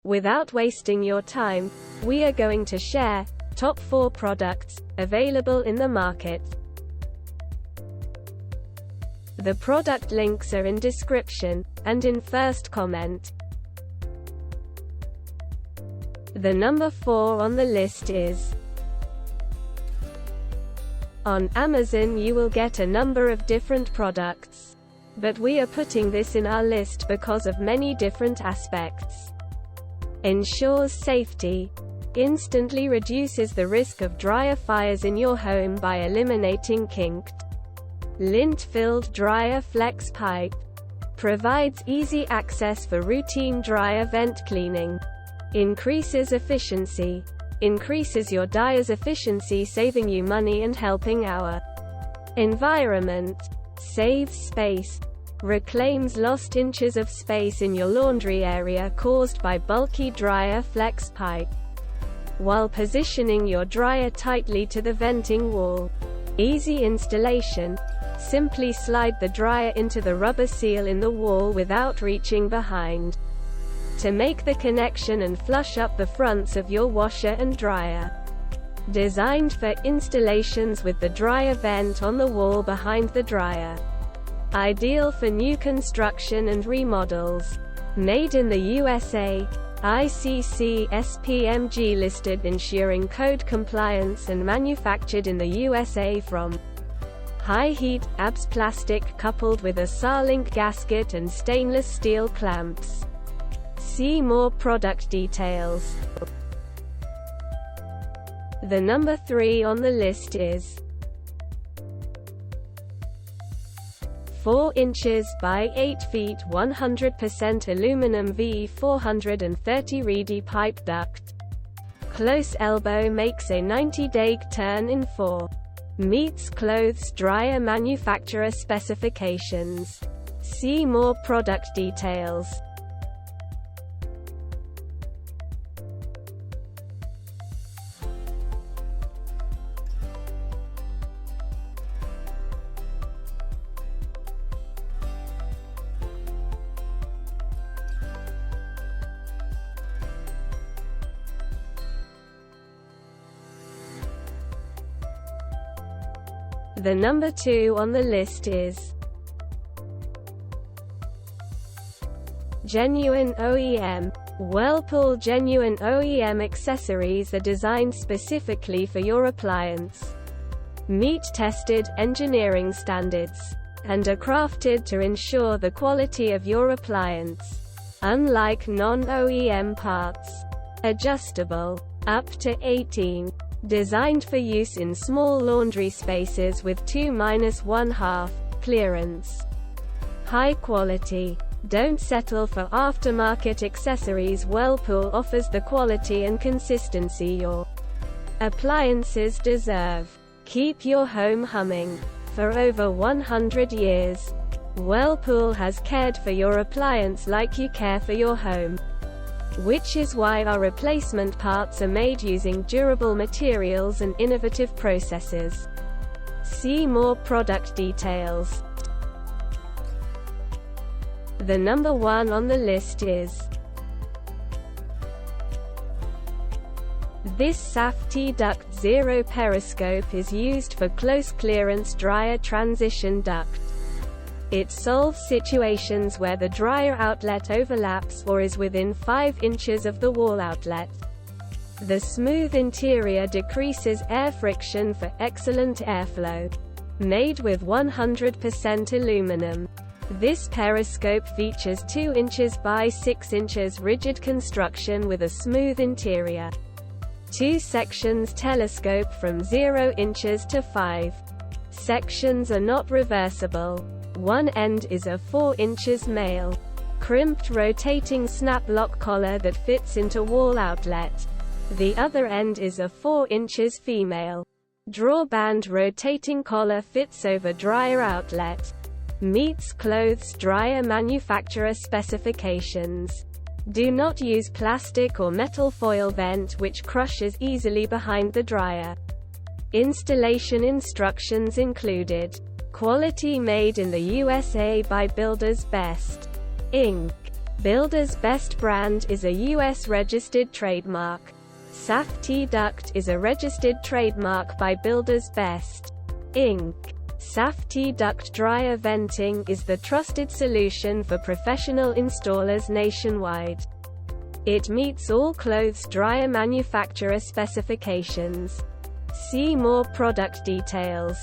Without wasting your time, we are going to share top 4 products available in the market. The product links are in description and in first comment. The number 4 on the list is: on Amazon you will get a number of different products, but we are putting this in our list because of many different aspects. Ensures safety, instantly reduces the risk of dryer fires in your home by eliminating kinked, lint-filled dryer flex pipe, provides easy access for routine dryer vent cleaning, increases efficiency, increases your dryer's efficiency, saving you money and helping our environment, saves space, reclaims lost inches of space in your laundry area caused by bulky dryer flex pipe, while positioning your dryer tightly to the venting wall. Easy installation. Simply slide the dryer into the rubber seal in the wall without reaching behind to make the connection and flush up the fronts of your washer and dryer. Designed for installations with the dryer vent on the wall behind the dryer. Ideal for new construction and remodels. Made in the USA. ICC SPMG listed, ensuring code compliance, and manufactured in the USA from high heat, ABS plastic coupled with a Sarlink gasket and stainless steel clamps. See more product details. The number 3 on the list is 4 inches by 8 feet 100% aluminum V430 reedy pipe duct. Close elbow, makes a 90-day turn in 4. Meets clothes dryer manufacturer specifications. See more product details. The number 2 on the list is Genuine OEM. Whirlpool Genuine OEM accessories are designed specifically for your appliance. Meet tested engineering standards and are crafted to ensure the quality of your appliance. Unlike non-OEM parts. Adjustable. Up to 18. Designed for use in small laundry spaces with 2-1/2 clearance. High quality. Don't settle for aftermarket accessories. Whirlpool offers the quality and consistency your appliances deserve. Keep your home humming. For over 100 years, Whirlpool has cared for your appliance like you care for your home. Which is why our replacement parts are made using durable materials and innovative processes. See more product details. The number 1 on the list is this Safety Duct Zero Periscope is used for close clearance dryer transition duct. It solves situations where the dryer outlet overlaps or is within 5 inches of the wall outlet. The smooth interior decreases air friction for excellent airflow. Made with 100% aluminum. This periscope features 2 inches by 6 inches rigid construction with a smooth interior. 2 sections telescope from 0 inches to 5. Sections are not reversible. One end is a 4 inches male. Crimped rotating snap lock collar that fits into wall outlet. The other end is a 4 inches female. Drawband rotating collar fits over dryer outlet. Meets clothes dryer manufacturer specifications. Do not use plastic or metal foil vent which crushes easily behind the dryer. Installation instructions included. Quality, made in the USA by Builders Best. Inc. Builder's Best brand is a U.S. registered trademark. Safety Duct is a registered trademark by Builder's Best, Inc. Safety Duct dryer venting is the trusted solution for professional installers nationwide. It meets all clothes dryer manufacturer specifications. See more product details.